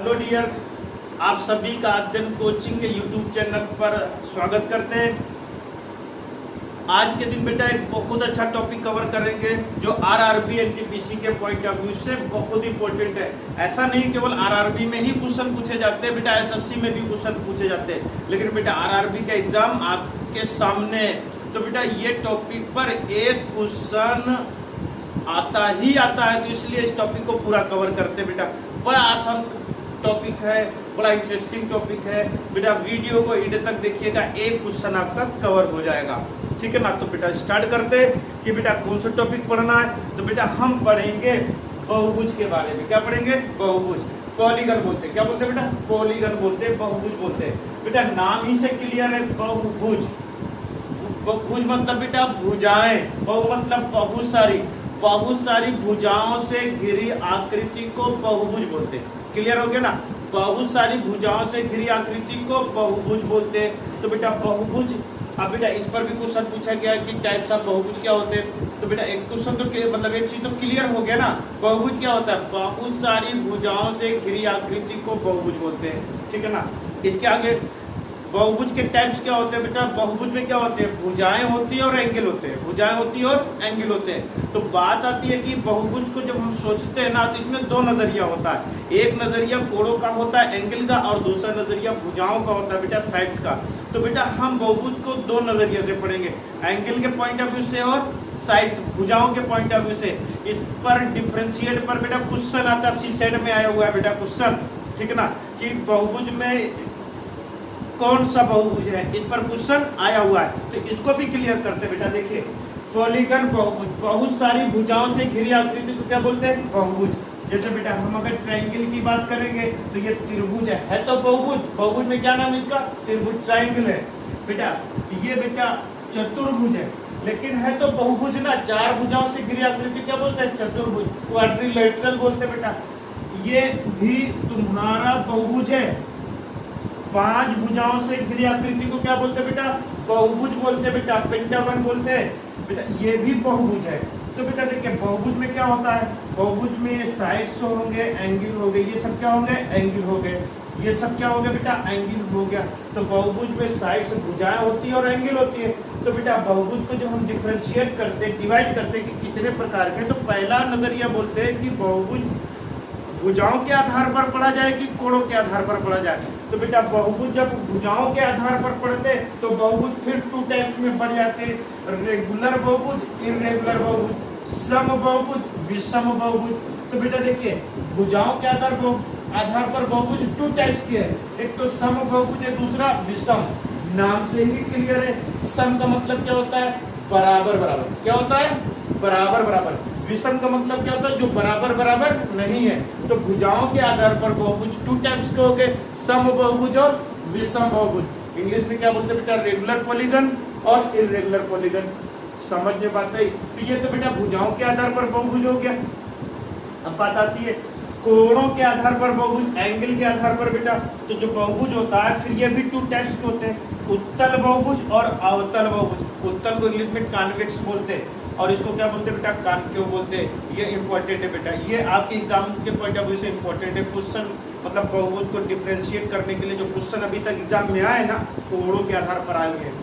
Hello dear, आप सभी का अध्ययन कोचिंग के यूट्यूब चैनल पर स्वागत करते हैं। आज के दिन बेटा एक बहुत अच्छा टॉपिक कवर करेंगे जो आरआरबी एनटीपीसी के पॉइंट ऑफ व्यू से बहुत इंपॉर्टेंट है। ऐसा नहीं केवल आरआरबी में ही क्वेश्चन पूछे जाते हैं बेटा, एसएससी में भी क्वेश्चन पूछे जाते हैं, लेकिन बेटा आरआरबी का एग्जाम आपके सामने है। तो बेटा ये टॉपिक पर एक क्वेश्चन आता ही आता है, तो इसलिए इस टॉपिक को पूरा कवर करते हैं बेटा। बड़ा आसान टॉपिक है, बड़ा इंटरेस्टिंग टॉपिक है बेटा। वीडियो को एंड तक देखिएगा, एक क्वेश्चन आपका कवर हो जाएगा, ठीक है ना। तो बेटा स्टार्ट करते हैं कि बेटा कौन सा टॉपिक पढ़ना है। तो बेटा हम पढ़ेंगे बहुभुज के बारे में। क्या पढ़ेंगे? बहुभुज। पॉलीगन बोलते हैं, क्या बोलते हैं बेटा? पॉलीगन बोलते हैं, बहुभुज बोलते हैं बेटा। नाम ही से क्लियर है, बहुभुज। बहुभुज मतलब बेटा भुजाएं, बहु मतलब बहुत सारी, बहुत सारी भुजाओं से घिरी आकृति को बहुभुज बोलते हैं। क्लियर हो गया ना? बहुत सारी भुजाओं से घिरी आकृति को बहुभुज बोलते हैं। तो बेटा बहुभुज, अब बेटा इस पर भी क्वेश्चन पूछा गया कि टाइप्स ऑफ बहुभुज क्या होते हैं। तो बेटा एक क्वेश्चन तो मतलब एक चीज तो क्लियर हो गया ना, बहुभुज क्या होता है? बहुत सारी भुजाओं से घिरी आकृति को बहुभुज बोलते हैं, ठीक है ना। इसके आगे बहुभुज के टाइप्स क्या होते हैं बेटा? बहुभुज में क्या होते हैं? भुजाएं होती है और एंगल होते हैं, भुजाएं होती है और एंगल होते हैं। तो बात आती है कि बहुभुज को जब हम सोचते हैं ना, तो इसमें दो नजरिया होता है। एक नजरिया कोणों का होता है, एंगल का, और दूसरा नजरिया भुजाओं का होता है बेटा, साइड्स का। तो बेटा हम बहुभुज को दो नजरिए से पढ़ेंगे, एंगल के पॉइंट ऑफ व्यू से और साइड्स भुजाओं के पॉइंट ऑफ व्यू से। इस पर डिफरेंशिएट पर बेटा क्वेश्चन आता है, सी सेट में आया हुआ है बेटा क्वेश्चन, ठीक है ना, कि बहुभुज में कौन सा बहुभुज है, इस पर क्वेश्चन आया हुआ है। तो इसको भी क्लियर करते बेटा। देखिए पॉलीगन बहुभुज, बहुत सारी भुजाओं से घिरी आकृति को क्या बोलते हैं? बहुभुज। जैसे बेटा हम अगर ट्रायंगल की बात करेंगे तो ये त्रिभुज है तो बहुभुज। बहुभुज में क्या नाम है इसका? त्रिभुज, ट्रायंगल है बेटा। ये बेटा चतुर्भुज है, लेकिन है तो बहुभुज ना, चार भुजाओं से घिरी आकृति क्या बोलते हैं? चतुर्भुज, क्वाड्रिलेटरल बोलते हैं बेटा। ये भी तुम्हारा बहुभुज है, पांच भुजाओं से घिरी आकृति को क्या बोलते हैं बेटा? बहुभुज बोलते हैं बेटा, पेंटागन बोलते हैं बेटा। ये भी बहुभुज है। तो बेटा देखिए बहुभुज में क्या होता है? बहुभुज में साइड्स होंगे, एंगल हो गए, ये सब क्या होंगे? एंगल हो गए। ये सब क्या हो गया बेटा? एंगल हो गया। तो बहुभुज में साइड्स भुजाएं होती है और एंगल होती है। तो बेटा बहुभुज को जब हम डिफरेंशिएट करते हैं, डिवाइड करते हैं कि कितने प्रकार के, तो पहला नजरिया बोलते हैं कि बहुभुज भुजाओं के आधार पर पढ़ा जाए कि कोणों के आधार पर पढ़ा जाए। तो बेटा बहुभुज जब भुजाओं के आधार पर पढ़ते तो बहुभुज फिर टू टाइप्स में बढ़ जाते, रेगुलर बहुभुज, इर्रेगुलर बहुभुज, सम बहुभुज, विषम बहुभुज। तो बेटा देखिए भुजाओं के आधार पर बहुभुज टू टाइप्स के है, एक तो सम बहुभुज है, दूसरा विषम। नाम से ही क्लियर है, सम का मतलब क्या होता है? बराबर बराबर। क्या होता है? बराबर बराबर। विषम का मतलब क्या होता है? जो बराबर बराबर नहीं है। तो भुजाओं के आधार पर बहुभुज टू टाइप्स के हो गए, सम बहुभुज और विषम बहुभुज। इंग्लिश में क्या बोलते हैं बेटा? रेगुलर पॉलीगन और इर्रेगुलर पॉलीगन। समझ में बात आई? तो ये तो बेटा भुजाओं के आधार पर बहुभुज हो गया। अब बात आती है कोणों के आधार पर बहुभुज, एंगल के आधार पर बेटा। तो जो बहुभुज होता है फिर ये भी टू टाइप्स के होते हैं, उत्तल बहुभुज और अवतल बहुभुज। उत्तल को इंग्लिश में कॉन्वेक्स बोलते हैं और इसको क्या बोलते हैं बेटा? कॉन्केव बोलते हैं। ये इंपॉर्टेंट है बेटा, ये आपके एग्जाम के पॉइंट ऑफ व्यू से इंपॉर्टेंट है। क्वेश्चन मतलब बहुभुज को डिफरेंशिएट करने के लिए जो क्वेश्चन अभी तक एग्जाम में आए ना, कोणों के आधार पर आए हैं।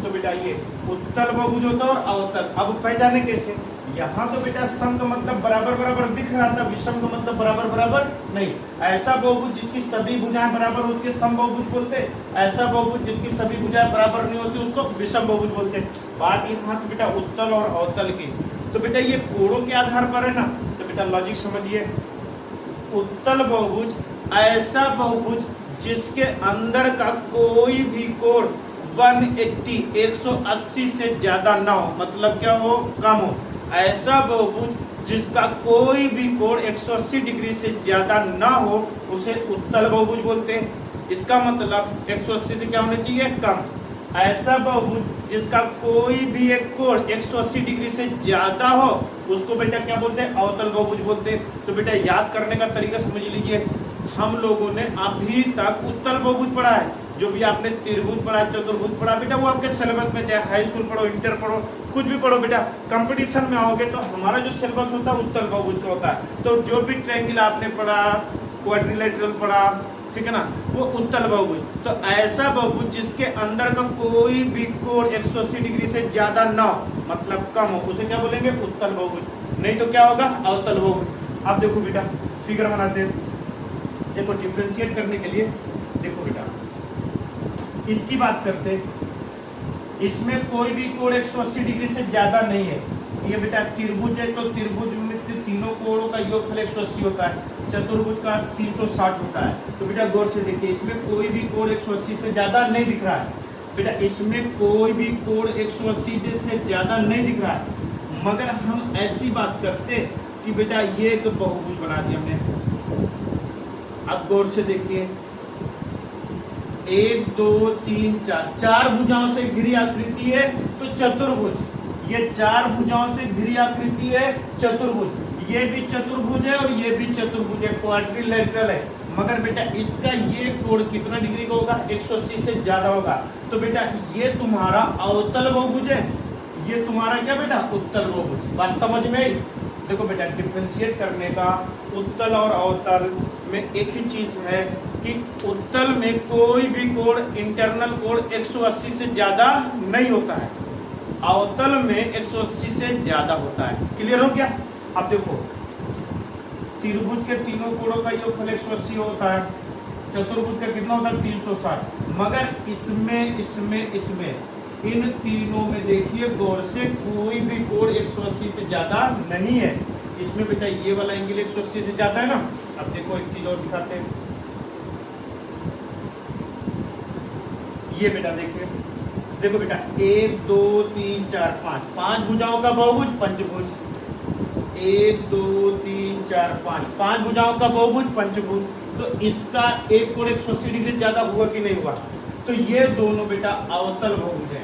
तो बेटा ये उत्तल बहुभुज होता है और अवतल। अब पहचाने कैसे? यहाँ तो बेटा सम का मतलब बराबर बराबर दिख रहा था, विषम का मतलब बराबर बराबर नहीं। ऐसा बहुभुज जिसकी सभी भुजाएं बराबर होती है सम बहुभुज बोलते हैं, ऐसा बहुभुज जिसकी सभी भुजाएं बराबर नहीं होती उसको विषम बहुभुज बोलते हैं। बात यहाँ तो बेटा उत्तल और अवतल की। तो बेटा ये कोणों के आधार पर है ना, तो बेटा लॉजिक समझिए। उत्तल बहुभुज ऐसा बहुभुज जिसके अंदर का कोई भी कोण 180 से ज्यादा ना हो, मतलब क्या हो? कम हो। ऐसा बहुभुज जिसका कोई भी कोण 180 डिग्री से ज्यादा ना हो उसे उत्तल बहुभुज बोलते हैं। इसका मतलब 180 से क्या होना चाहिए? कम। ऐसा बहुभुज जिसका कोई भी एक कोण 180 डिग्री से ज्यादा हो उसको बेटा क्या बोलते हैं? अवतल बहुभुज बोलते हैं। तो बेटा याद करने का तरीका समझ लीजिए, हम लोगों ने अभी तक उत्तल बहुभुज पढ़ा है। जो भी आपने त्रिभुज पढ़ा, चतुर्भुज पढ़ा बेटा, वो आपके सिलेबस में, चाहे हाई स्कूल पढ़ो, इंटर पढ़ो, कुछ भी पढ़ो बेटा, कंपटीशन में आओगे तो हमारा जो सिलेबस होता है उत्तल बहुभुज का होता है। तो जो भी ट्रायंगल आपने पढ़ा, क्वाड्रिलेटरल पढ़ा, ठीक है ना, वो उत्तल बहुभुज। तो ऐसा बहुभुज जिसके अंदर का कोई भी कोण 180 डिग्री से ज्यादा ना हो, मतलब कम हो, उसे क्या बोलेंगे? उत्तल बहुभुज। नहीं तो क्या होगा? अवतल बहुभुज। अब देखो बेटा फिगर बनाते हैं, देखो डिफ्रेंशिएट करने के लिए। देखो बेटा इसकी बात करते हैं, इसमें कोई भी कोण 180 डिग्री से ज्यादा नहीं है। ये बेटा त्रिभुज है, तो त्रिभुज में तीनों कोणों का योगफल 180 होता है, चतुर्भुज का 360 होता है। तो बेटा गौर से देखिए, इसमें कोई भी कोण 180 से ज्यादा नहीं दिख रहा है। बेटा इसमें कोई भी कोण 180 से ज्यादा नहीं दिख रहा है, मगर हम ऐसी बात करते कि बेटा ये एक बहुभुज बना दिया हमने। अब गौर से देखिए, 1 2 3 4, 4 भुजाओं से घिरी आकृति है तो चतुर्भुज। ये 4 भुजाओं से घिरी आकृति है चतुर्भुज, ये भी चतुर्भुज है और ये भी चतुर्भुज है, क्वाड्रिलेटरल है। मगर बेटा इसका ये कोण कितना डिग्री का होगा? 180 से ज्यादा होगा। तो बेटा ये तुम्हारा अवतल बहुभुज है, ये तुम्हारा क्या बेटा? उत्तल बहुभुज। बात समझ में आई? देखो बेटा डिफरेंशिएट करने का उत्तल और अवतल में एक ही चीज है कि उत्तल में कोई भी कोण, इंटरनल कोण 180 से ज्यादा नहीं होता है, अवतल में 180 से ज्यादा होता है। क्लियर हो गया? अब देखो त्रिभुज के तीनों कोणों का योगफल 180 होता है, चतुर्भुज का कितना होता है? 360। मगर इसमें इन तीनों में देखिए गौर से, कोई भी कोण 180 से ज्यादा नहीं है। इसमें बेटा ये वाला एंगल 180 से ज्यादा है ना। अब देखो एक चीज और दिखाते हैं, ये बेटा देखिए, देखो बेटा 1 2 3 4 5, 5 भुजाओं का बहुभुज पंचभुज। 1 2 3 4 5, 5 भुजाओं का बहुभुज पंचभुज। तो इसका एक कोण 180 डिग्री से ज्यादा हुआ कि नहीं हुआ? तो ये दोनों बेटा अवतल बहुभुज है,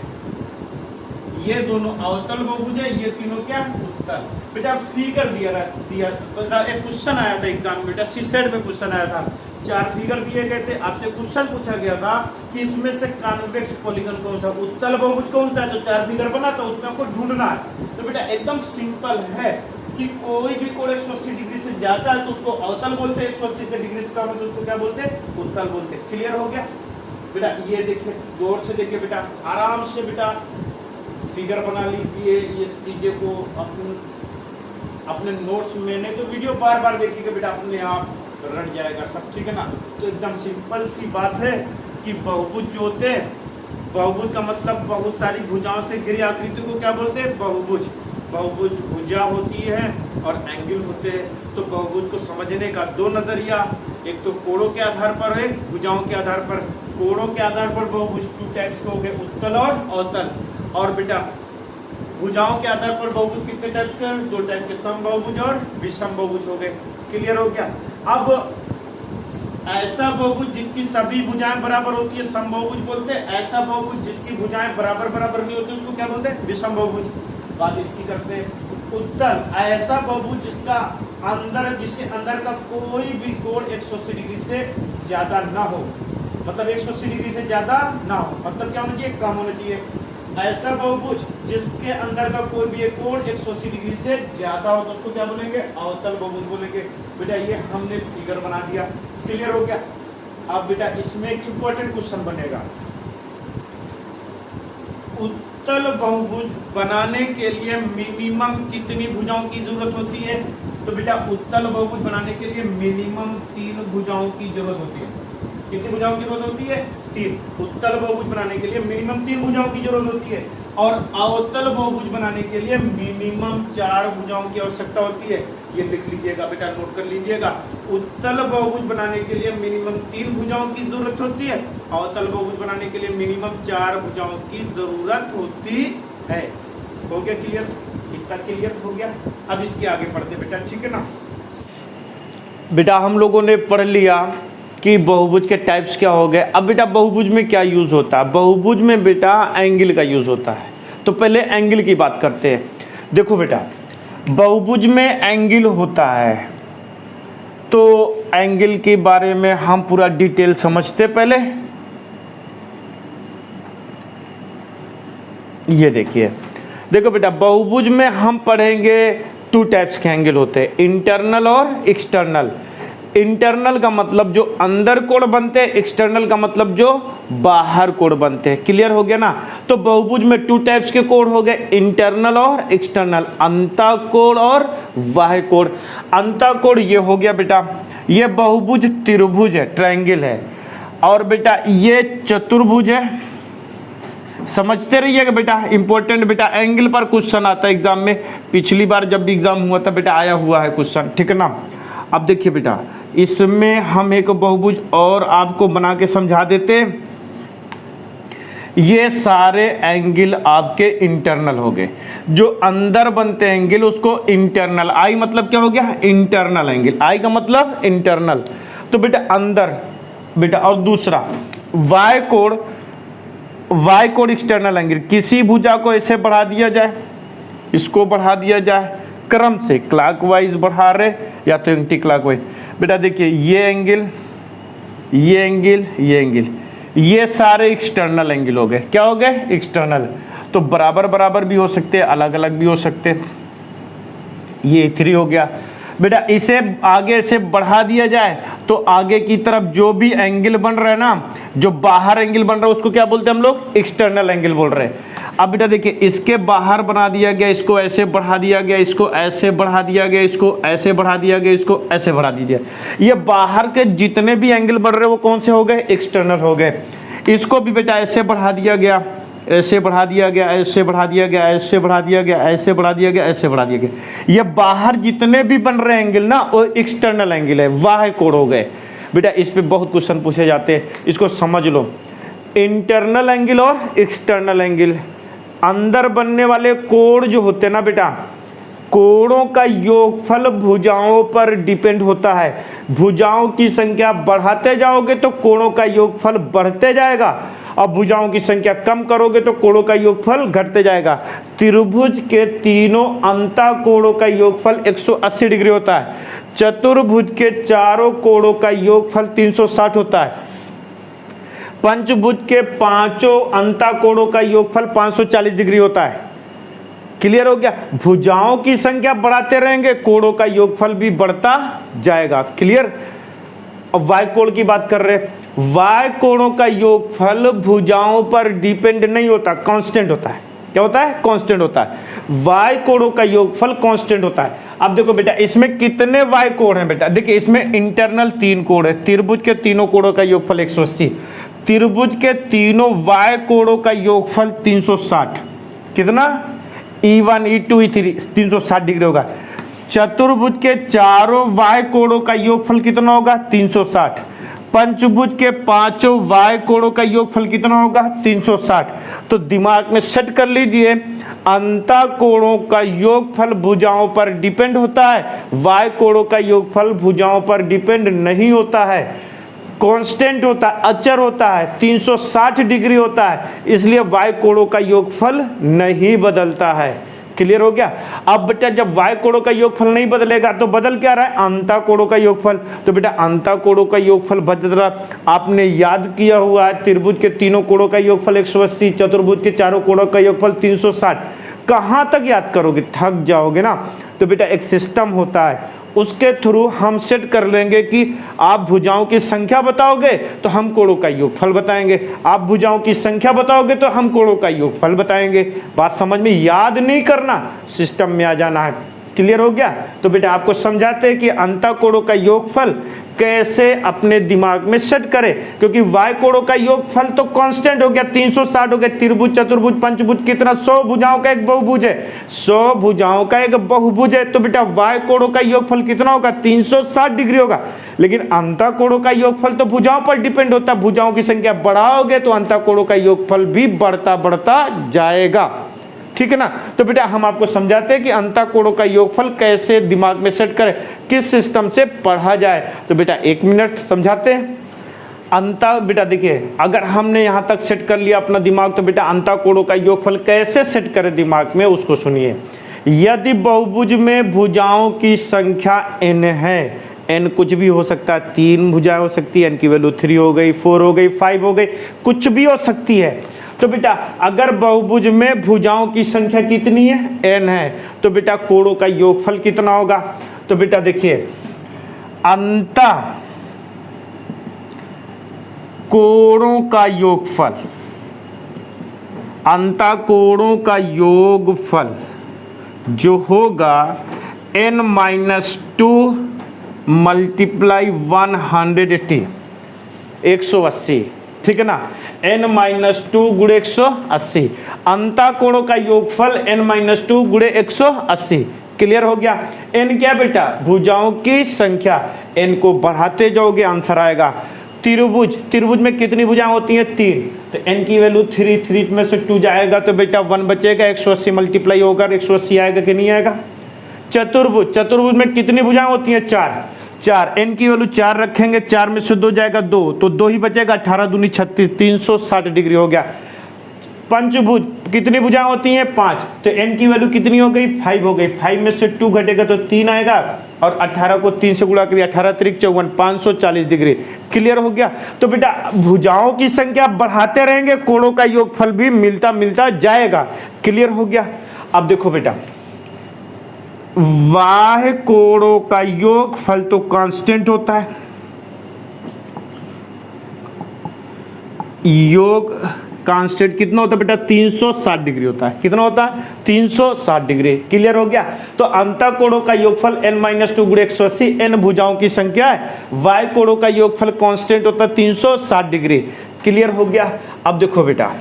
ये दोनों अवतल बहुभुज है, ये तीनों क्या? उत्तल। बेटा फिगर दिया एक क्वेश्चन आया था एग्जाम में, बेटा सीसेट में क्वेश्चन आया था, 4 फिगर दिए गए थे, आपसे क्वेश्चन पूछा गया था कि इसमें से कॉन्वेक्स पॉलीगन कौन सा, उत्तल बहुभुज कौन सा है? तो 4 फिगर बना था, उसमें आपको ढूंढना है। तो बेटा एकदम सिंपल है कि कोई भी कोण 180 डिग्री से ज्यादा है तो उसको अवतल बोलते हैं, 180 से डिग्री से कम है तो उसको क्या बोलते हैं? उत्तल बोलते हैं। क्लियर हो गया? बेटा ये देखिए, गौर से देखिए बेटा, आराम से बेटा फिगर बना लीजिए, इस चीजें को अपने नोट्स में, नहीं तो वीडियो बार बार देखिएगा बेटा, अपने आप रट जाएगा सब, ठीक है ना। तो एकदम सिंपल सी बात है कि बहुभुज जो होते हैं, बहुभुज का मतलब बहुत सारी भुजाओं से घिरी आकृति को क्या बोलते हैं? बहुभुज। बहुभुज भुजा होती है और एंगल होते हैं। तो बहुभुज को समझने का 2 नजरिया, एक तो कोणों के आधार पर है, भुजाओं के आधार पर। कोणों के आधार पर बहुभुज 2 टाइप्स के हो गए, उत्तल और अवतल। और बेटा भुजाओं के आधार पर बहुभुज कितने टाइप्स के? 2 टाइप के, समबाहुभुज और विषमबाहुभुज हो गए। क्लियर हो गया? अब ऐसा बहुभुज जिसकी सभी भुजाएं बराबर होती है समबाहुभुज बोलते हैं, ऐसा बहुभुज जिसकी भुजाएं बराबर नहीं होती उसको क्या बोलते हैं? विषमबाहुभुज। बात इसकी करते हैं। उत्तल ऐसा बहुभुज जिसके अंदर का कोई भी कोण 180 डिग्री से ज्यादा ना हो, मतलब 180 डिग्री से ज्यादा ना हो, मतलब क्या होना चाहिए? कम होना चाहिए। ऐसा बहुभुज जिसके अंदर का कोई भी कोण 180 डिग्री से ज्यादा हो तो उसको क्या बोलेंगे? अवतल बहुभुज बोलेंगे। बेटा ये हमने फिगर बना दिया। क्लियर हो गया? अब बेटा इसमें एक इंपॉर्टेंट क्वेश्चन बनेगा, उत्तल बहुभुज बनाने के लिए मिनिमम कितनी भुजाओं की जरूरत होती है? तो बेटा उत्तल बहुभुज बनाने के लिए मिनिमम 3 भुजाओं की जरूरत होती है। कितनी भुजाओं की जरूरत होती है? 3। उत्तल बहुभुज बनाने के लिए मिनिमम 3 भुजाओं की जरूरत होती है, और अवतल बहुभुज बनाने के लिए मिनिमम 4 भुजाओं की आवश्यकता होती है। ये लिख लीजिएगा बेटा, नोट कर लीजिएगा। उत्तल बहुभुज बनाने के लिए मिनिमम 3 भुजाओं की जरूरत होती है, अवतल बहुभुज बनाने के लिए मिनिमम 4 भुजाओं की जरूरत होती है। हो गया क्लियर? इतना क्लियर हो गया? अब इसके आगे पढ़ते बेटा, ठीक है ना। बेटा हम लोगों ने पढ़ लिया कि बहुभुज के टाइप्स क्या हो गए। अब बेटा बहुभुज में क्या यूज़ होता है? बहुभुज में बेटा एंगल का यूज़ होता है। तो पहले एंगल की बात करते हैं। देखो बेटा बहुभुज में एंगल होता है, तो एंगल के बारे में हम पूरा डिटेल समझते। पहले ये देखिए, देखो बेटा बहुभुज में हम पढ़ेंगे 2 टाइप्स के एंगल होते हैं, इंटरनल और एक्सटर्नल। इंटरनल का मतलब जो अंदर कोण बनते हैं, एक्सटर्नल का मतलब जो बाहर कोण बनते हैं। क्लियर हो गया ना। तो बहुभुज में 2 टाइप्स के कोण हो गए, इंटरनल और एक्सटर्नल, अंतःकोण और बाह्य कोण। अंतःकोण ये हो गया बेटा, ये बहुभुज त्रिभुज है, ट्रायंगल है, और बेटा ये चतुर्भुज है। समझते रहिएगा बेटा, इंपॉर्टेंट बेटा, एंगल पर क्वेश्चन आता है एग्जाम में। पिछली बार जब भी एग्जाम हुआ था बेटा आया हुआ है क्वेश्चन, ठीक है ना। अब देखिए बेटा, इसमें हम एक बहुभुज और आपको बना के समझा देते। ये सारे एंगल आपके इंटरनल हो गए, जो अंदर बनते हैं एंगल उसको इंटरनल, आई मतलब क्या हो गया, इंटरनल एंगल, आई का मतलब इंटरनल। तो बेटा अंदर बेटा, और दूसरा वाय कोण, वाय कोण एक्सटर्नल एंगल, किसी भुजा को ऐसे बढ़ा दिया जाए, इसको बढ़ा दिया जाए क्रम से, क्लॉकवाइज बढ़ा रहे या तो एंटी क्लॉकवाइज। बेटा देखिए ये एंगल, ये एंगल, ये एंगल, ये सारे एक्सटर्नल एंगल हो गए। क्या हो गए, एक्सटर्नल। तो बराबर बराबर भी हो सकते हैं, अलग अलग भी हो सकते हैं। ये 3 हो गया बेटा। इसे आगे से बढ़ा दिया जाए तो आगे की तरफ जो भी एंगल बन रहा है ना, जो बाहर एंगल बन रहा है उसको क्या बोलते हैं हम लोग, एक्सटर्नल एंगल बोल रहे हैं। अब बेटा देखिए, इसके बाहर बना दिया गया, इसको ऐसे बढ़ा दिया गया, इसको ऐसे बढ़ा दिया गया, इसको ऐसे बढ़ा दिया गया, इसको ऐसे बढ़ा दीजिए। ये बाहर के जितने भी एंगल बन रहे हैं वो कौन से हो गए, एक्सटर्नल हो गए। इसको भी बेटा ऐसे बढ़ा दिया गया, ऐसे बढ़ा दिया गया, ऐसे बढ़ा दिया गया, ऐसे बढ़ा दिया गया, ऐसे बढ़ा दिया गया, ऐसे बढ़ा दिया गया। ये बाहर जितने भी बन रहे एंगल ना वो एक्सटर्नल एंगल है, बाह्य कोण हो गए। बेटा इस पे बहुत क्वेश्चन पूछे जाते हैं, इसको समझ लो। इंटरनल एंगल और एक्सटर्नल एंगल, अंदर बनने वाले कोण जो होते हैं ना बेटा, कोणों का योगफल भुजाओं पर डिपेंड होता है। भुजाओं की संख्या बढ़ाते जाओगे तो कोणों का योगफल बढ़ते जाएगा, और भुजाओं की संख्या कम करोगे तो कोणों का योगफल घटते जाएगा। त्रिभुज के तीनों अंतःकोणों का योगफल 180 डिग्री होता है। चतुर्भुज के चारों कोणों का योगफल 360 होता है। पंचभुज के पांचों अंतःकोणों का योगफल 540 डिग्री होता है। क्लियर हो गया। भुजाओं की संख्या बढ़ाते रहेंगे, कोणों का योगफल भी बढ़ता जाएगा। क्लियर। अब वाय कोण की बात कर रहे हैं। वाय कोणों का योगफल भुजाओं पर डिपेंड नहीं होता, कांस्टेंट होता है। क्या होता है, कांस्टेंट होता है। वाय कोणों का योगफल कांस्टेंट होता है। अब देखो बेटा, इसमें कितने वाय कोण हैं बेटा, देखिए इसमें इंटरनल 3 कोण है। त्रिभुज के तीनों कोणों का योगफल 180, त्रिभुज के तीनों वाय कोणों का योगफल 360, कितना, E1 E2 E3 360 डिग्री होगा। चतुर्भुज के चारों वाय कोणों का योगफल कितना होगा, 360। पंचभुज के पांचों वाय कोणों का योगफल कितना होगा, 360। तो दिमाग में सेट कर लीजिए, अंतःकोणों का योगफल भुजाओं पर डिपेंड होता है, वाय कोणों का योगफल भुजाओं पर डिपेंड नहीं होता है, कांस्टेंट होता है, अचर होता है, 360 डिग्री होता है, इसलिए वाय कोणों का योगफल नहीं बदलता है। क्लियर हो गया। अब बेटा जब वाय कोणों का योगफल नहीं बदलेगा तो बदल क्या रहा है, अंतःकोणों का योगफल। तो बेटा अंतःकोणों का योगफल बदल रहा, आपने याद किया हुआ है, त्रिभुज के तीनों कोणों का योगफल 180, चतुर्भुज के चारों कोणों का योगफल 360। कहां तक याद करोगे, थक जाओगे ना। तो बेटा एक सिस्टम होता है, उसके थ्रू हम सेट कर लेंगे कि आप भुजाओं की संख्या बताओगे तो हम कोणों का योगफल बताएंगे, आप भुजाओं की संख्या बताओगे तो हम कोणों का योगफल बताएंगे। बात समझ में, याद नहीं करना, सिस्टम में आ जाना है। क्लियर हो गया। तो बेटा आपको समझाते हैं कि अंतःकोणों का योगफल कैसे अपने दिमाग में सेट करें, क्योंकि वाय कोणों का योगफल तो कांस्टेंट हो गया, 360 हो गया। त्रिभुज, चतुर्भुज, पंचभुज कितना, 100 भुजाओं का एक बहुभुज है, 100 भुजाओं का एक बहुभुज है। तो बेटा वाय कोणों का योगफल कितना होगा, 360 डिग्री होगा। लेकिन अंतःकोणों का योगफल तो भुजाओं पर डिपेंड होता है, भुजाओं की संख्या बढ़ाओगे तो अंतःकोणों का योगफल भी बढ़ता बढ़ता जाएगा। ठीक है ना। तो बेटा हम आपको समझाते हैं कि अंतःकोणों का योगफल कैसे दिमाग में सेट करें, किस सिस्टम से पढ़ा जाए। तो बेटा 1 मिनट समझाते हैं। बेटा देखिए, अगर हमने यहाँ तक सेट कर लिया अपना दिमाग, तो बेटा अंतःकोणों का योगफल कैसे सेट करें दिमाग में, उसको सुनिए। यदि बहुभुज में भुजाओं की संख्या n है, n कुछ भी हो सकता है, 3 भुजाएं हो सकती है, n की वैल्यू 3 हो गई, 4 हो गई, 5 हो गई, कुछ भी हो सकती है। तो बेटा अगर बहुभुज में भुजाओं की संख्या कितनी है, n है, तो बेटा कोणों का योगफल कितना होगा। तो बेटा देखिए, अंतः कोणों का योगफल, अंतः कोणों का योगफल जो होगा n-2 मल्टीप्लाई 180, 180, ठीक है ना, n-2 गुणे 180, अंतः कोणों का योगफल n-2 गुणे 180। क्लियर हो गया। n क्या बेटा, भुजाओं की संख्या, n को बढ़ाते जाओगे आंसर आएगा। त्रिभुज, त्रिभुज में कितनी भुजाएं होती हैं, 3, तो n की वैल्यू 3, 3 में से 2 जाएगा तो बेटा 1 बचेगा, 180 मल्टीप्लाई होगा 180 आएगा कि नहीं आएगा। चतुर्भुज, चतुर्भुज में कितनी भुजाएं होती हैं, 4, 4, n की वैल्यू 4 रखेंगे, 4 में से 2 जाएगा 2, तो 2 ही बचेगा, 18 दूनी 36, 360 डिग्री हो गया। पंचभुज, कितनी भुजाएं होती हैं, 5, तो n की वैल्यू कितनी हो गई, 5 हो गई, 5 में से 2 घटेगा तो 3 आएगा, और 18 को 3 से गुणा करिए, 18 त्रिक 54, 540 डिग्री। क्लियर हो गया। तो बेटा भुजाओं की संख्या बढ़ाते रहेंगे, कोणों का योगफल भी मिलता मिलता जाएगा। क्लियर हो गया। अब देखो बेटा, बाह्य कोणों का योगफल तो कांस्टेंट होता है, योग कांस्टेंट कितना होता है बेटा, 360 डिग्री होता है। कितना होता है, 360 डिग्री। क्लियर हो गया। तो अंतः कोणों का योगफल n-2 गुणे 180, n भुजाओं की संख्या है, y कोणों का योगफल कांस्टेंट होता है 360 डिग्री। क्लियर हो गया। अब देखो बेटा,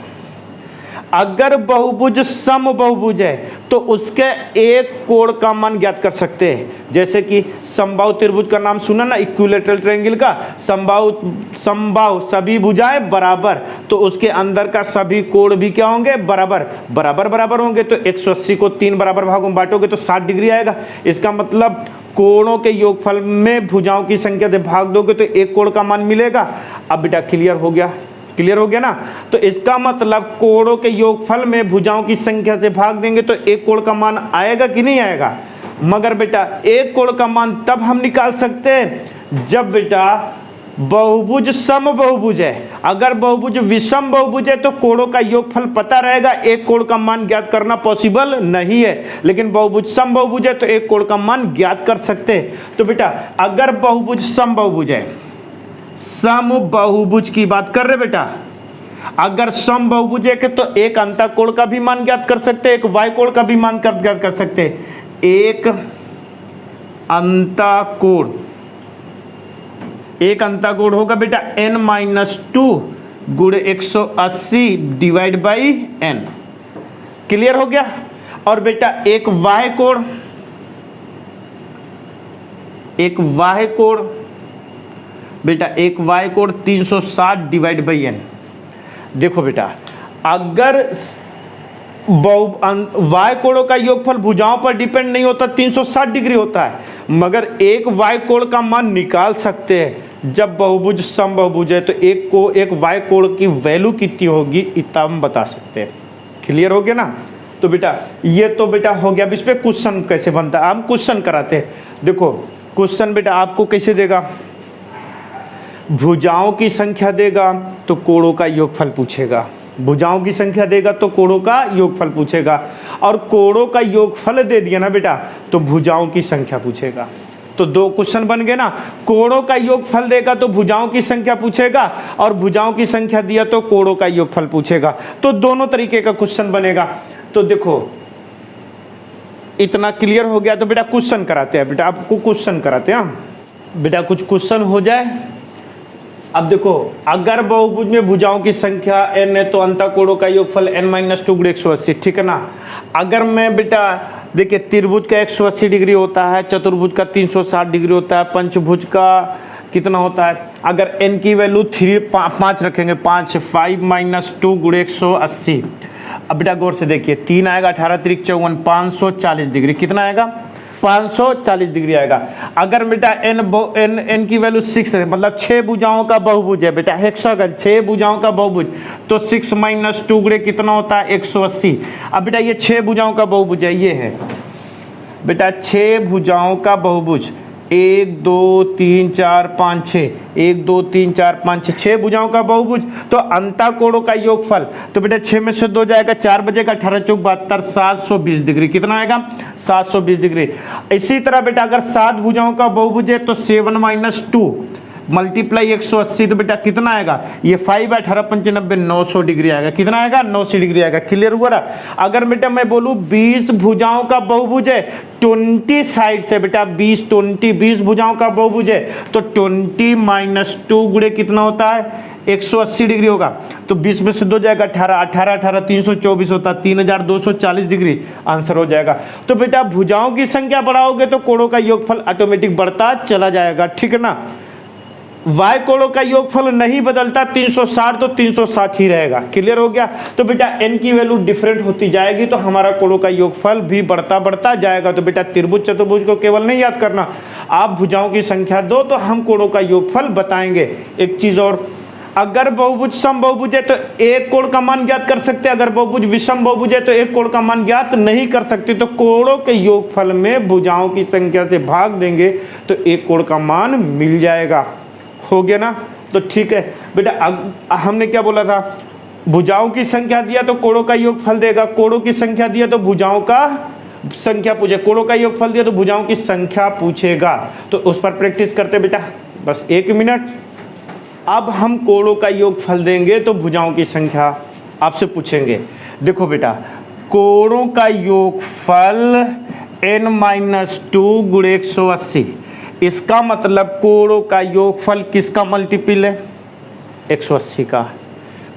अगर बहुभुज सम बहुभुज है तो उसके एक कोण का मान ज्ञात कर सकते हैं। जैसे कि समबाहु त्रिभुज का नाम सुना ना, इक्विलैटरल ट्रायंगल का, समबाहु सभी भुजाएं बराबर, तो उसके अंदर का सभी कोण भी क्या होंगे, बराबर बराबर बराबर होंगे। तो 180 को 3 बराबर भागों में बांटोगे तो 60 डिग्री आएगा। इसका मतलब कोणों के योगफल में भुजाओं की संख्या से भाग दोगे तो एक कोण का मान मिलेगा। अब बेटा क्लियर हो गया, क्लियर हो गया ना। तो इसका मतलब कोणों के योगफल में भुजाओं की संख्या से भाग देंगे तो एक कोण का मान आएगा कि नहीं आएगा। मगर बेटा एक कोण का मान तब हम निकाल सकते हैं जब बेटा बहुभुज सम बहुभुज है। अगर बहुभुज विषम बहुभुज है तो कोणों का योगफल पता रहेगा, एक कोण का मान ज्ञात करना पॉसिबल नहीं है। लेकिन बहुभुज सम बहुभुज है तो एक कोण का मान ज्ञात कर सकते हैं। तो बेटा अगर बहुभुज सम बहुभुज है, सम बहुभुज की बात कर रहे बेटा, अगर सम बहुभुज है कि तो एक अंतः कोण का भी मान ज्ञात कर सकते हैं, एक वाय कोण का भी मान ज्ञात कर सकते हैं। एक अंतः कोण, एक अंतः कोण होगा बेटा n-2 गुणे 180 डिवाइड बाई n। क्लियर हो गया। और बेटा एक वाय कोण, एक वाय कोण बेटा, एक वाय कोण 360 डिवाइड बाई n। देखो बेटा अगर वाय कोणों का योगफल भुजाओं पर डिपेंड नहीं होता, 360 डिग्री होता है, मगर एक वाय कोण का मान निकाल सकते हैं जब बहुभुज सम बहुभुज है। तो एक वाय कोण की वैल्यू कितनी होगी इतना हम बता सकते हैं। क्लियर हो गया ना। तो बेटा ये तो बेटा हो गया। अब इस पे क्वेश्चन कैसे बनता है, हम क्वेश्चन कराते हैं। देखो क्वेश्चन बेटा आपको कैसे देगा, भुजाओं की संख्या देगा तो कोणों का योगफल पूछेगा, भुजाओं की संख्या देगा तो कोणों का योगफल पूछेगा, और कोणों का योगफल दे दिया ना बेटा तो भुजाओं की संख्या पूछेगा। तो दो क्वेश्चन बन गए ना, कोणों का योगफल देगा तो भुजाओं की संख्या पूछेगा, और भुजाओं की संख्या दिया तो कोणों का योगफल पूछेगा। तो दोनों तरीके का क्वेश्चन बनेगा। तो देखो इतना क्लियर हो गया। तो बेटा क्वेश्चन कराते हैं, बेटा आपको क्वेश्चन कराते हैं बेटा, कुछ क्वेश्चन हो जाए। अब देखो अगर बहुभुज में भुजाओं की संख्या n है तो अंतः कोणों का योगफल n-2 गुणे 180, ठीक है ना। अगर मैं बेटा देखिए त्रिभुज का 180 डिग्री होता है, चतुर्भुज का 360 डिग्री होता है, पंचभुज का कितना होता है, अगर n की वैल्यू 5 रखेंगे, 5 गुणे 180। अब बेटा गौर से देखिए 3 आएगा, 18 त्रिक 54, 540 डिग्री। कितना आएगा, 540 डिग्री आएगा। अगर बेटा n की वैल्यू 6 है, मतलब 6 भुजाओं का बहुभुज है बेटा, हेक्सागन 6 भुजाओं का बहुभुज, तो 6 - 2 गुणे कितना होता है, 180। अब बेटा ये 6 भुजाओं का बहुभुज है, ये है बेटा 6 भुजाओं का बहुभुज, 1 2 3 4 5 6, 1 2 3 4 5 6, 6 भुजाओं का बहुभुज, तो अंतःकोणों का योगफल, तो बेटा 6 में से 2 जाएगा, 4 बजेगा, 18 चौक 72, 720 डिग्री। कितना आएगा? 720 डिग्री। इसी तरह बेटा अगर 7 भुजाओं का बहुभुज है तो 7 - 2 मल्टीप्लाई 180, तो बेटा कितना आएगा? ये 5 18 95 900 डिग्री आएगा। कितना आएगा? 900 डिग्री आएगा। क्लियर हुआ ना? अगर बेटा मैं बोलूं 20 भुजाओं का बहुभुज है, 20 साइड से बेटा 20 भुजाओं का बहुभुज है, तो 20 - 2 गुणे कितना होता है? 180 डिग्री होगा। तो 20 में से 2 जाएगा, 18 18 18 324 होता है, 3240 डिग्री आंसर हो जाएगा। तो बेटा भुजाओं की संख्या बढ़ाओगे तो कोणों का योगफल ऑटोमेटिक बढ़ता चला जाएगा। ठीक है ना? y कोणों का योगफल नहीं बदलता, 360 तो 360 ही रहेगा। क्लियर हो गया? तो बेटा n की वैल्यू डिफरेंट होती जाएगी तो हमारा कोणों का योगफल भी बढ़ता बढ़ता जाएगा। तो बेटा त्रिभुज चतुर्भुज को केवल नहीं याद करना, आप भुजाओं की संख्या दो तो हम कोणों का योगफल बताएंगे। एक चीज और, अगर बहुभुज सम बहुभुज है तो एक कोण का मान ज्ञात कर सकते हैं, अगर बहुभुज विषम बहुभुज है तो एक कोण का मान ज्ञात नहीं कर सकते। तो कोणों के योगफल में भुजाओं की संख्या से भाग देंगे तो एक कोण का मान मिल जाएगा। हो गया ना? तो ठीक है बेटा, हमने क्या बोला था? भुजाओं की संख्या दिया तो कोणों का योगफल देगा, कोणों की संख्या दिया तो भुजाओं का संख्या पूछे, कोणों का योगफल दिया तो भुजाओं की संख्या पूछेगा। तो उस पर प्रैक्टिस करते बेटा, बस 1 मिनट। अब हम कोणों का योगफल देंगे तो भुजाओं की संख्या आपसे पूछेंगे। देखो बेटा, कोणों का योगफल n-2 गुणे 180, इसका मतलब कोणों का योगफल किसका मल्टीपल है? 180 का।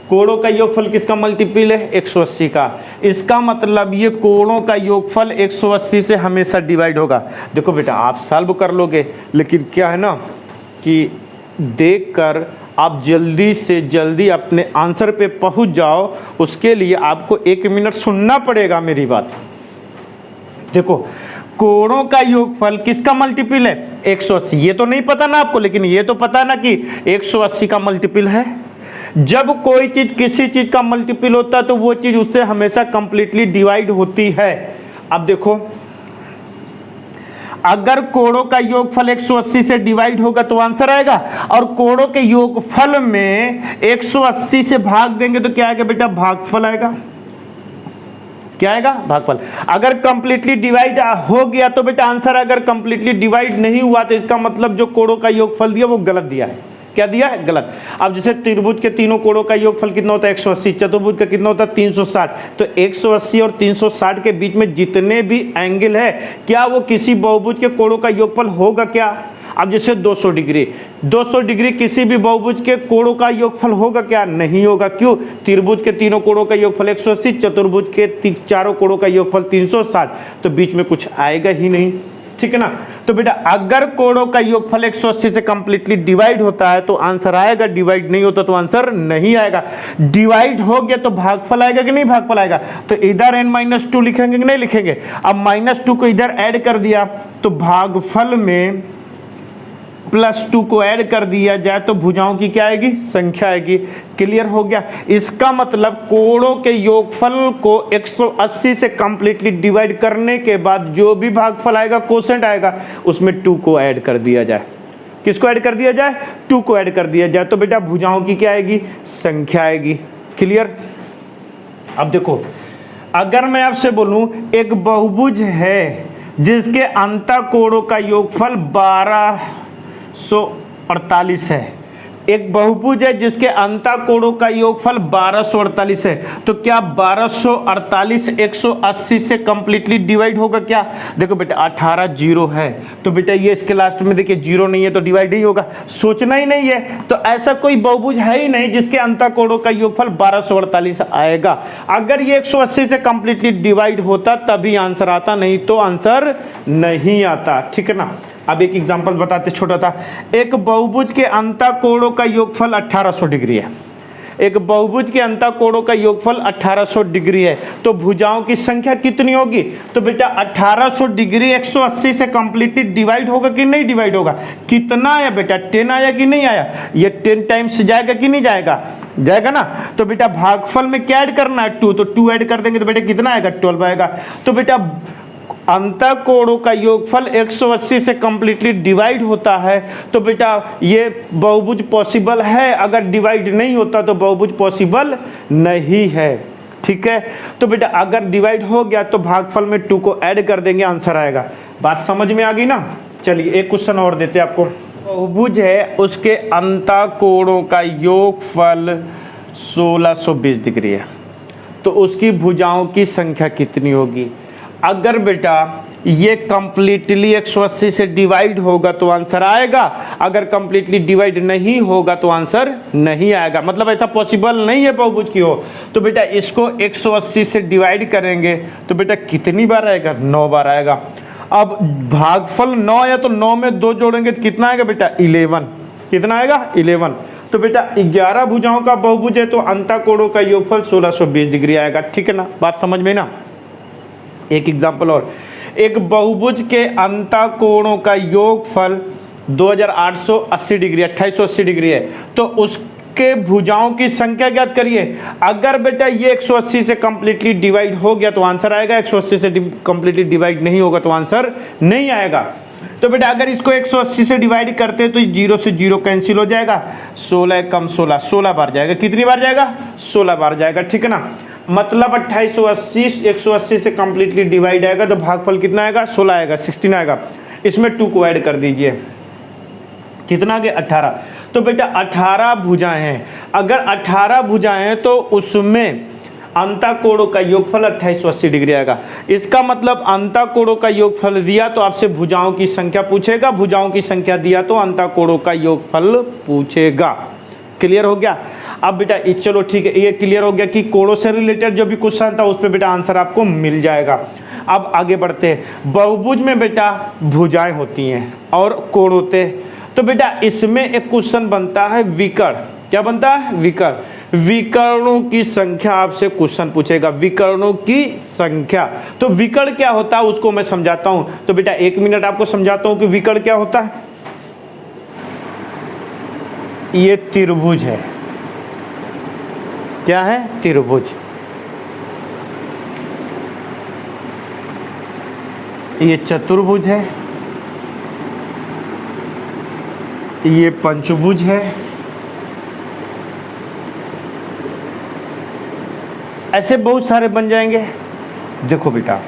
कोणों का योगफल किसका मल्टीपल है? 180 का। इसका मतलब ये कोणों का योगफल 180 से हमेशा डिवाइड होगा। देखो बेटा, आप सॉल्व कर लोगे, लेकिन क्या है ना कि देखकर आप जल्दी से जल्दी अपने आंसर पे पहुंच जाओ, उसके लिए आपको 1 मिनट सुनना पड़ेगा मेरी बात। देखो, कोणों का योगफल किसका मल्टीपल है? 180। ये तो नहीं पता ना आपको, लेकिन ये तो पता ना कि 180 का मल्टीपल है। जब कोई चीज किसी चीज का मल्टीपल होता है तो वो चीज उससे हमेशा कंप्लीटली डिवाइड होती है। अब देखो, अगर कोणों का योगफल 180 से डिवाइड होगा तो आंसर आएगा, और कोणों के योगफल में 180 से भाग देंगे तो क्या आएगा बेटा? भागफल आएगा। क्या आएगा? भागफल। अगर कंप्लीटली डिवाइड हो गया तो बेटा आंसर, अगर कंप्लीटली डिवाइड नहीं हुआ तो इसका मतलब जो कोणों का योगफल दिया वो गलत दिया है। क्या दिया है? गलत। अब जैसे त्रिभुज के तीनों कोणों का योगफल कितना होता है? 180। चतुर्भुज का कितना होता है? 360। तो 180 और 360 के बीच में जितने भी एंगल है, क्या वो किसी बहुभुज के कोणों का योगफल होगा क्या? अब जैसे 200 डिग्री, 200 डिग्री किसी भी बहुभुज के कोणों का योगफल होगा क्या? नहीं होगा। क्यों? त्रिभुज के तीनों कोणों का योगफल 180, चतुर्भुज के चारों कोणों का योगफल 360, तो बीच में कुछ आएगा ही नहीं। ठीक है ना? तो बेटा अगर कोणों का योगफल 180 से कंप्लीटली डिवाइड होता है तो आंसर आएगा, डिवाइड नहीं होता तो आंसर नहीं आएगा। डिवाइड हो गया तो भागफल आएगा कि नहीं? भागफल आएगा। तो इधर n-2 लिखेंगे कि नहीं लिखेंगे? अब -2 को इधर ऐड कर दिया तो भागफल में +2 को ऐड कर दिया जाए तो भुजाओं की क्या आएगी? संख्या आएगी। क्लियर हो गया? इसका मतलब कोणों के योगफल को 180 से कंप्लीटली डिवाइड करने के बाद जो भी भागफल आएगा, कोसेंट आएगा, उसमें 2 को ऐड कर दिया जाए। किसको ऐड कर दिया जाए? 2 को ऐड कर दिया जाए तो बेटा भुजाओं की क्या आएगी? संख्या आएगी। क्लियर? अब देखो, अगर मैं आपसे बोलूं एक बहुभुज है जिसके अंतःकोणों का योगफल 1248 है, एक बहुभुज है जिसके अंतःकोणों का योगफल 1248 है, तो क्या 1248 180 से कंप्लीटली डिवाइड होगा क्या? देखो बेटा 18 जीरो है, तो बेटा ये इसके लास्ट में देखिए जीरो नहीं है तो डिवाइड नहीं होगा, सोचना ही नहीं है। तो ऐसा कोई बहुभुज है ही नहीं जिसके अंतःकोणों का योगफल 1248 आएगा। अगर ये 180 से कंप्लीटली डिवाइड होता तभी आंसर आता, नहीं तो आंसर नहीं आता। ठीक है ना? अब एक एग्जांपल बताते छोटा था। एक बहुभुज के अंतःकोणों का योगफल 1800 डिग्री है। एक बहुभुज के अंतःकोणों का योगफल 1800 डिग्री है, तो भुजाओं की संख्या कितनी होगी? तो बेटा 1800 डिग्री 180 से कंप्लीटली डिवाइड होगा कि नहीं डिवाइड होगा? कितना आया बेटा? 10 आया कि नहीं आया? ये 10 टाइम्स जाएगा कि नहीं जाएगा? जाएगा ना? तो बेटा भागफल में क्या ऐड करना है? 2, तो 2 ऐड कर देंगे तो बेटा कितना आएगा? 12 आएगा। तो बेटा अंतःकोणों का योगफल 180 से कंप्लीटली डिवाइड होता है, तो बेटा ये बहुभुज पॉसिबल है, अगर डिवाइड नहीं होता तो बहुभुज पॉसिबल नहीं है। ठीक है, तो बेटा अगर डिवाइड हो गया तो भागफल में 2 को ऐड कर देंगे, आंसर आएगा। बात समझ में आ गई ना। चलिए एक क्वेश्चन और देते हैं आपको। बहुभुज है, उसके अंतःकोणों का योगफल 1620 डिग्री है, तो उसकी भुजाओं की संख्या कितनी होगी? अगर बेटा ये कंप्लीटली 180 से डिवाइड होगा तो आंसर आएगा, अगर कंप्लीटली डिवाइड नहीं होगा तो आंसर नहीं आएगा। मतलब ऐसा पॉसिबल नहीं है बहुभुज की हो। तो बेटा इसको 180 से डिवाइड करेंगे तो बेटा कितनी बार आएगा? 9 बार आएगा। अब भागफल 9 या तो 9 में 2 जोड़ेंगे तो कितना आएगा बेटा? 11। कितना आएगा? 11। तो बेटा 11 भुजाओं का बहुभुज है, तो अंतःकोणों का योगफल 1620 डिग्री आएगा। ठीक है ना, बात समझ में ना। एक एग्जाम्पल और, एक बहुभुज के अंतःकोणों का योगफल 2880 डिग्री 2880 डिग्री है, तो उसके भुजाओं की संख्या ज्ञात करिए। अगर बेटा ये 180 से कंप्लीटली डिवाइड हो गया तो आंसर आएगा, 180 से कंप्लीटली डिवाइड नहीं होगा तो आंसर नहीं आएगा। तो बेटा अगर इसको 180 से डिवाइड करते हैं तो 0 से 0 कैंसिल हो जाएगा, 16 कम 16 16 बार जाएगा। कितनी बार जाएगा? 16 बार जाएगा। ठीक है ना, मतलब 2880 180 से कंप्लीटली डिवाइड आएगा तो भागफल कितना आएगा? 16 आएगा, 16 आएगा। इसमें 2 को ऐड कर दीजिए, कितना आ गया? 18। तो बेटा 18 भुजाएं हैं, अगर 18 भुजाएं हैं तो उसमें अंतःकोणों का योगफल 2880 डिग्री आएगा। इसका मतलब अंतःकोणों का योगफल दिया तो आपसे भुजाओं की संख्या पूछेगा, भुजाओं की संख्या दिया तो अंतःकोणों का योगफल पूछेगा। क्लियर हो गया? अब बेटा चलो ठीक है, ये क्लियर हो गया कि कोणों से रिलेटेड जो भी क्वेश्चन था उस पर बेटा आंसर आपको मिल जाएगा। अब आगे बढ़ते हैं। बहुभुज में बेटा भुजाएं होती हैं और कोण होते हैं, तो बेटा इसमें एक क्वेश्चन बनता है विकर्ण। क्या बनता है? विकर्ण। विकर्णों की संख्या आपसे क्वेश्चन पूछेगा, विकर्णों की संख्या। तो विकर्ण क्या होता है उसको मैं समझाता हूं। तो बेटा 1 मिनट आपको समझाता हूं कि विकर्ण क्या होता है। ये त्रिभुज है। क्या है? त्रिभुज। ये चतुर्भुज है, ये पंचभुज है, ऐसे बहुत सारे बन जाएंगे। देखो बेटा,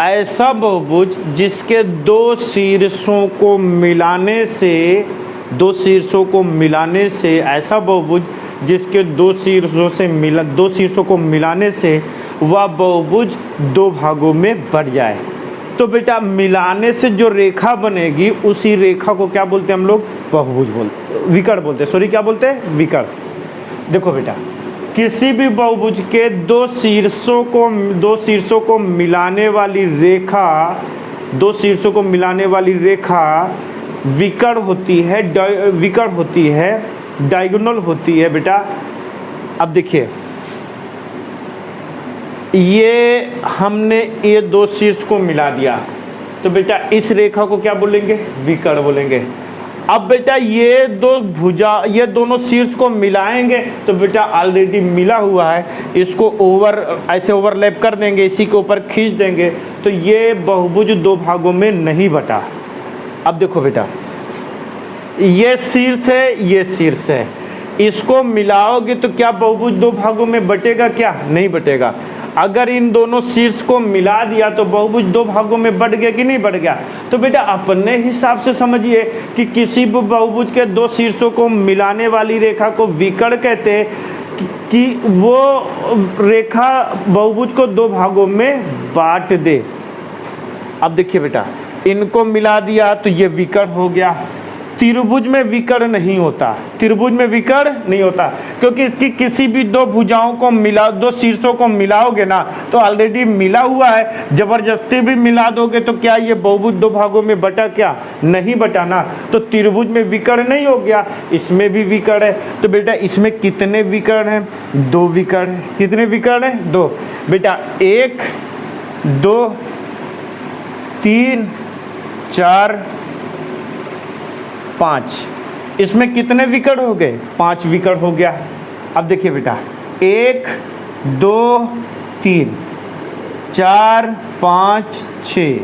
ऐसा बहुभुज जिसके 2 शीर्षों को मिलाने से, 2 शीर्षों को मिलाने से, ऐसा बहुभुज जिसके 2 शीर्षों को मिलाने से वह बहुभुज 2 भागों में बढ़ जाए। तो बेटा मिलाने से जो रेखा बनेगी उसी रेखा को क्या बोलते हैं हम लोग? बहुभुज बोलते, विकर्ण बोलते हैं। सॉरी, क्या बोलते हैं? विकर्ण। देखो बेटा, किसी भी बहुभुज के 2 शीर्षों को मिलाने वाली रेखा, 2 शीर्षों को मिलाने वाली रेखा विकर्ण होती है, डायगोनल होती है बेटा। अब देखिए, ये हमने ये 2 शीर्ष को मिला दिया, तो बेटा इस रेखा को क्या बोलेंगे? विकर्ण बोलेंगे। अब बेटा ये ये दोनों शीर्ष को मिलाएंगे तो बेटा ऑलरेडी मिला हुआ है, इसको ऐसे ओवरलैप कर देंगे, इसी के ऊपर खींच देंगे, तो ये बहुभुज 2 भागों में नहीं बटा। अब देखो बेटा, ये शीर्ष है, ये शीर्ष है, इसको मिलाओगे तो क्या बहुभुज 2 भागों में बटेगा? क्या नहीं बटेगा। अगर इन दोनों शीर्ष को मिला दिया तो बहुभुज 2 भागों में बढ़ गया कि नहीं बढ़ गया। तो बेटा अपने हिसाब से समझिए कि किसी भी बहुभुज के 2 शीर्षों को मिलाने वाली रेखा को विकर्ण कहते हैं कि वो रेखा बहुभुज को 2 भागों में बांट दे। अब देखिए बेटा, इनको मिला दिया तो ये विकर्ण हो गया। त्रिभुज में विकर्ण नहीं होता, त्रिभुज में विकर्ण नहीं होता, क्योंकि इसकी किसी भी 2 भुजाओं को 2 शीर्षों को मिलाओगे ना तो ऑलरेडी मिला हुआ है, जबरदस्ती भी मिला दोगे तो क्या ये बहुभुज 2 भागों में बटा? क्या नहीं बटा ना। तो त्रिभुज में विकर्ण नहीं हो गया, इसमें भी विकर्ण है। तो बेटा इसमें कितने विकर्ण हैं? 2 विकर्ण है। कितने विकर्ण हैं? 2। बेटा 1 2 3 4 5, इसमें कितने विकर्ण हो गए? 5 विकर्ण हो गया। अब देखिए बेटा, 1 2 3 4 5 6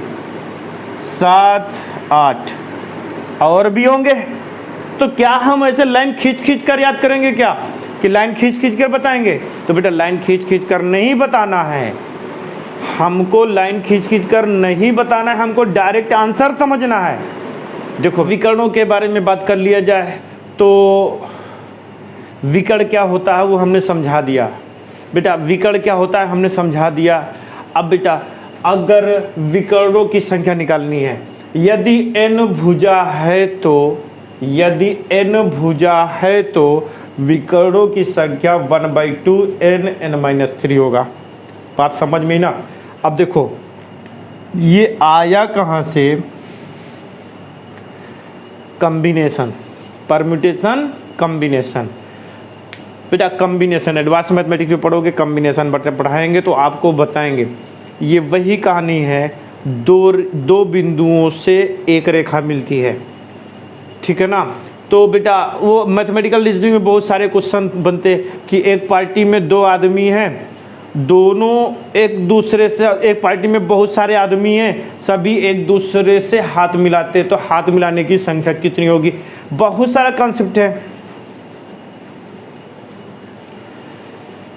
7 8 और भी होंगे। तो क्या हम ऐसे लाइन खींच खींच कर याद करेंगे क्या, कि लाइन खींच खींच कर बताएंगे? तो बेटा लाइन खींच खींच कर नहीं बताना है, हमको लाइन खींच खींच कर नहीं बताना है, हमको डायरेक्ट आंसर समझना है। देखो विकर्णों के बारे में बात कर लिया जाए तो विकर्ण क्या होता है वो हमने समझा दिया बेटा, विकर्ण क्या होता है हमने समझा दिया। अब बेटा अगर विकर्णों की संख्या निकालनी है, यदि n भुजा है तो, यदि n भुजा है तो विकर्णों की संख्या 1/2 n(n-3) होगा। बात समझ में ना? अब देखो ये आया कहाँ से, कॉम्बिनेशन, परम्यूटेशन, कॉम्बिनेशन। बेटा कॉम्बिनेशन एडवांस मैथमेटिक्स में पढ़ोगे, कॉम्बिनेशन पढ़ाएंगे तो आपको बताएंगे। ये वही कहानी है, दो बिंदुओं से एक रेखा मिलती है, ठीक है ना। तो बेटा वो मैथमेटिकल रीजनिंग में बहुत सारे क्वेश्चन बनते कि एक पार्टी में 2 आदमी हैं, दोनों एक दूसरे से, एक पार्टी में बहुत सारे आदमी हैं, सभी एक दूसरे से हाथ मिलाते, तो हाथ मिलाने की संख्या कितनी होगी? बहुत सारा कॉन्सेप्ट है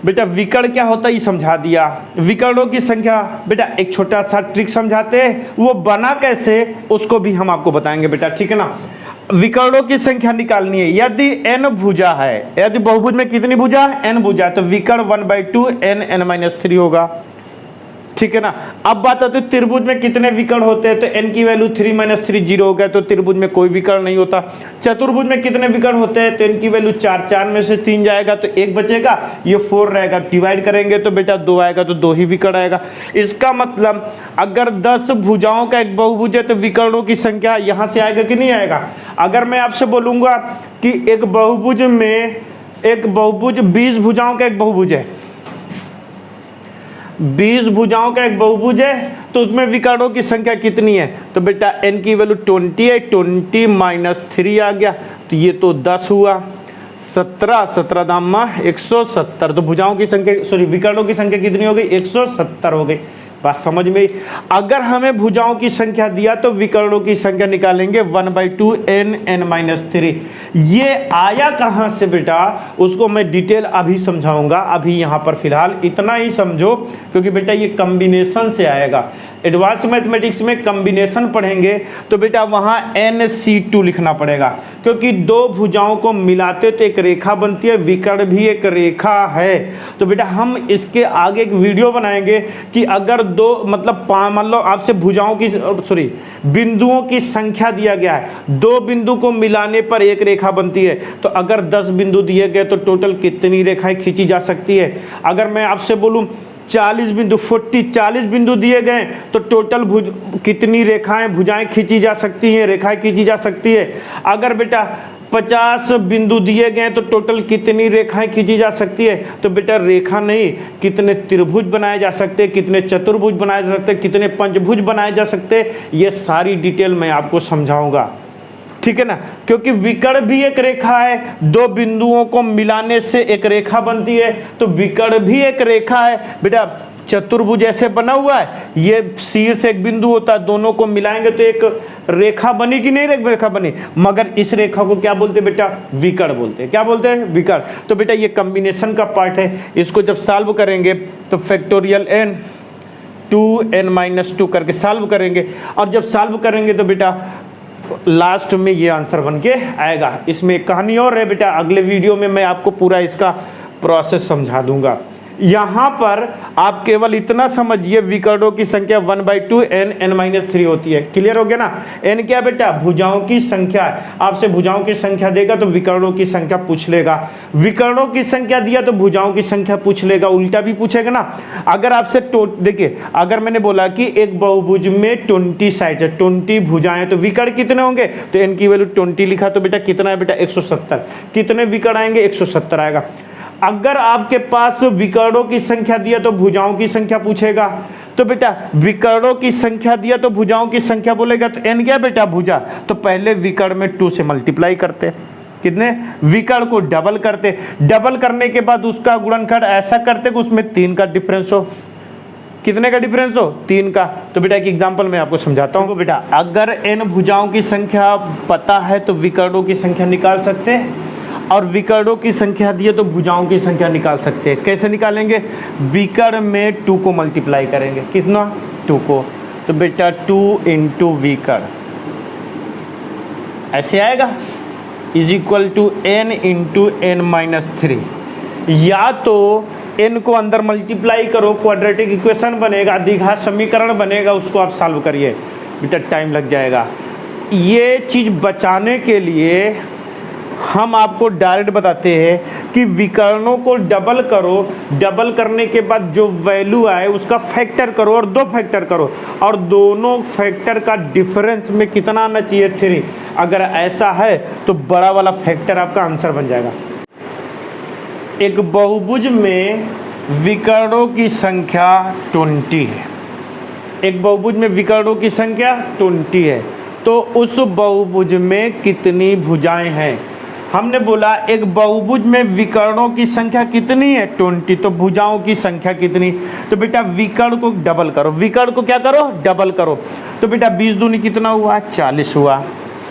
बेटा। विकर्ण क्या होता है ये समझा दिया। विकर्णों की संख्या बेटा एक छोटा सा ट्रिक समझाते हैं, वो बना कैसे उसको भी हम आपको बताएंगे बेटा, ठीक है ना। विकर्णों की संख्या निकालनी है, यदि n भुजा है, यदि बहुभुज में कितनी भुजा है? n भुजा, तो विकर्ण 1/2 n(n-3) होगा, ठीक है ना। अब बात आती है त्रिभुज में कितने विकर्ण होते हैं, तो n की वैल्यू 3 - 3 0 हो गया, तो त्रिभुज में कोई विकर्ण नहीं होता। चतुर्भुज में कितने विकर्ण होते हैं, तो n की वैल्यू 4, 4 में से 3 जाएगा तो 1 बचेगा, ये 4 रहेगा, डिवाइड करेंगे तो बेटा 2 आएगा, तो 2 ही विकर्ण आएगा। इसका मतलब अगर 10 भुजाओं का एक बहुभुज है तो विकर्णों की संख्या यहाँ से आएगा कि नहीं आएगा? अगर मैं आपसे बोलूँगा कि एक बहुभुज में, एक बहुभुज 20 भुजाओं का एक बहुभुज है, 20 भुजाओं का एक बहुभुज है, तो उसमें विकर्णों की संख्या कितनी है? तो बेटा n की वैल्यू 20 है, 20 - 3 आ गया, तो ये तो 10 हुआ, 17, 17 दामा 170, तो भुजाओं की संख्या, सॉरी विकर्णों की संख्या कितनी हो गई? 170 हो गई। बात समझ में? अगर हमें भुजाओं की संख्या दिया तो विकर्णों की संख्या निकालेंगे 1/2 n(n-3). ये आया कहां से बेटा, उसको मैं डिटेल अभी समझाऊंगा। अभी यहां पर फिलहाल इतना ही समझो, क्योंकि बेटा ये कॉम्बिनेशन से आएगा। एडवांस मैथमेटिक्स में कॉम्बिनेशन पढ़ेंगे तो बेटा वहाँ NC2 लिखना पड़ेगा, क्योंकि 2 भुजाओं को मिलाते तो एक रेखा बनती है, विकर्ण भी एक रेखा है। तो बेटा हम इसके आगे एक वीडियो बनाएंगे कि अगर 2 मतलब मान लो आपसे भुजाओं की, सॉरी बिंदुओं की संख्या दिया गया है, 2 बिंदु को मिलाने पर एक रेखा बनती है, तो अगर 10 बिंदु दिए गए तो टोटल कितनी रेखाएं खींची जा सकती है। अगर मैं आपसे बोलूँ 40 बिंदु, 40 बिंदु दिए गए तो टोटल कितनी रेखाएं, भुजाएं खींची जा सकती हैं, रेखाएं खींची जा सकती है। अगर बेटा 50 बिंदु दिए गए तो टोटल कितनी रेखाएं खींची जा सकती है। तो बेटा रेखा नहीं, कितने त्रिभुज बनाए जा सकते हैं, कितने चतुर्भुज बनाए जा सकते हैं, कितने पंचभुज बनाए जा सकते हैं, ये सारी डिटेल मैं आपको समझाऊंगा, ठीक है ना। क्योंकि विकर्ण भी एक रेखा है, 2 बिंदुओं को मिलाने से एक रेखा बनती है, तो विकर्ण भी एक रेखा है बेटा। चतुर्भुज ऐसे बना हुआ है, ये शीर्ष एक बिंदु होता है, दोनों को मिलाएंगे तो एक रेखा बनी कि नहीं रेखा बनी, मगर इस रेखा को क्या बोलते हैं बेटा? विकर्ण बोलते हैं। क्या बोलते हैं? विकर्ण। तो बेटा ये कॉम्बिनेशन का पार्ट है, इसको जब सॉल्व करेंगे तो फैक्टोरियल n 2n - 2 करके सॉल्व करेंगे, और जब सॉल्व करेंगे तो बेटा लास्ट में ये आंसर बन के आएगा। इसमें एक कहानी और है बेटा, अगले वीडियो में मैं आपको पूरा इसका प्रोसेस समझा दूंगा। यहाँ पर आप केवल इतना समझिए, विकर्णों की संख्या 1/2 n(n-3) होती है। क्लियर हो गया ना? n क्या बेटा? भुजाओं की संख्या। आपसे भुजाओं की संख्या देगा तो विकर्णों की संख्या पूछ लेगा, विकर्णों की संख्या दिया तो भुजाओं की संख्या पूछ लेगा, उल्टा भी पूछेगा ना। अगर आपसे देखिए, अगर मैंने बोला कि एक बहुभुज में 20 साइड है, 20 भुजाएं, तो विकर्ण कितने होंगे? तो n की वैल्यू 20 लिखा, तो बेटा कितना है बेटा? 170। कितने विकर्ण आएंगे? 170 आएगा। अगर आपके पास विकर्णों की संख्या दिया तो भुजाओं की संख्या पूछेगा, तो बेटा विकर्णों की संख्या दिया तो भुजाओं की संख्या बोलेगा, तो n क्या बेटा? भुजा। तो पहले विकर्ण में 2 से मल्टीप्लाई करते, कितने? विकर्ण को डबल करते, डबल करने के बाद उसका गुणनखंड ऐसा करते कि उसमें 3 का डिफरेंस हो, कितने का डिफरेंस हो, 3 का। तो बेटा एक एग्जांपल मैं आपको समझाता हूँ। बेटा अगर n भुजाओं की संख्या पता है तो विकर्णों की संख्या निकाल सकते हैं, और विकर्णों की संख्या दी है तो भुजाओं की संख्या निकाल सकते हैं। कैसे निकालेंगे, विकर्ण में 2 को मल्टीप्लाई करेंगे, कितना, 2 को। तो बेटा 2 इंटू विकर्ण ऐसे आएगा, is equal to n into n minus 3। या तो n को अंदर मल्टीप्लाई करो, क्वाड्रेटिक इक्वेशन बनेगा, द्विघात समीकरण बनेगा, उसको आप सॉल्व करिए, बेटा टाइम लग जाएगा। ये चीज़ बचाने के लिए हम आपको डायरेक्ट बताते हैं कि विकर्णों को डबल करो, डबल करने के बाद जो वैल्यू आए उसका फैक्टर करो और 2 फैक्टर करो, और दोनों फैक्टर का डिफरेंस में कितना आना चाहिए, 3। अगर ऐसा है तो बड़ा वाला फैक्टर आपका आंसर बन जाएगा। एक बहुभुज में विकर्णों की संख्या 20 है, एक बहुभुज में विकर्णों की संख्या 20 है, तो उस बहुभुज में कितनी भुजाएं हैं। हमने बोला एक बहुभुज में विकर्णों की संख्या कितनी है, 20, तो भुजाओं की संख्या कितनी। तो बेटा विकर्ण को डबल करो, विकर्ण को क्या करो, डबल करो। तो बेटा 20 दूनी कितना हुआ, 40 हुआ,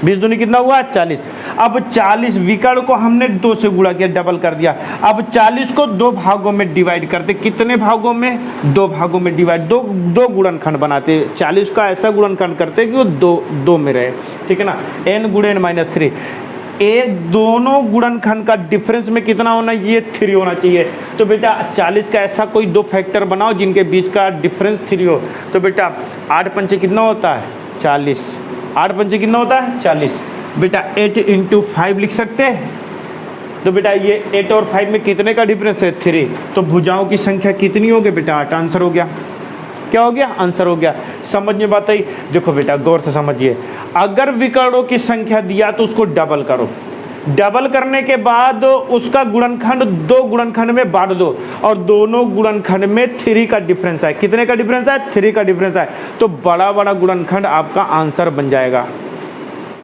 20 दूनी कितना हुआ, 40। अब 40 विकर्ण को हमने 2 से गुणा किया, डबल कर दिया। अब 40 को 2 भागों में डिवाइड करते, कितने भागों में, 2 भागों में डिवाइड, दो गुणनखंड बनाते, 40 का ऐसा गुणनखंड करते कि वो 2 में रहे, ठीक है ना। n गुणे n माइनस 3, एक दोनों गुणनखंड का डिफरेंस में कितना होना, ये 3 होना चाहिए। तो बेटा 40 का ऐसा कोई 2 फैक्टर बनाओ जिनके बीच का डिफरेंस 3 हो। तो बेटा 8 पंचे कितना होता है, 40, 8 पंचे कितना होता है, 40। बेटा 8 इंटू 5 लिख सकते हैं। तो बेटा ये 8 और 5 में कितने का डिफरेंस है, 3। तो भुजाओं की संख्या कितनी होगी बेटा, 8। आंसर हो गया, क्या हो गया, आंसर हो गया। समझ में बात आई। देखो बेटा गौर से समझिए, अगर विकर्णों की संख्या दिया तो उसको डबल करो, डबल करने के बाद उसका गुणनखंड 2 गुणनखंड में बांट दो, और दोनों गुणनखंड में 3 का डिफरेंस है। कितने का डिफरेंस है, 3 का डिफरेंस है। तो बड़ा बड़ा गुणनखंड आपका आंसर बन जाएगा।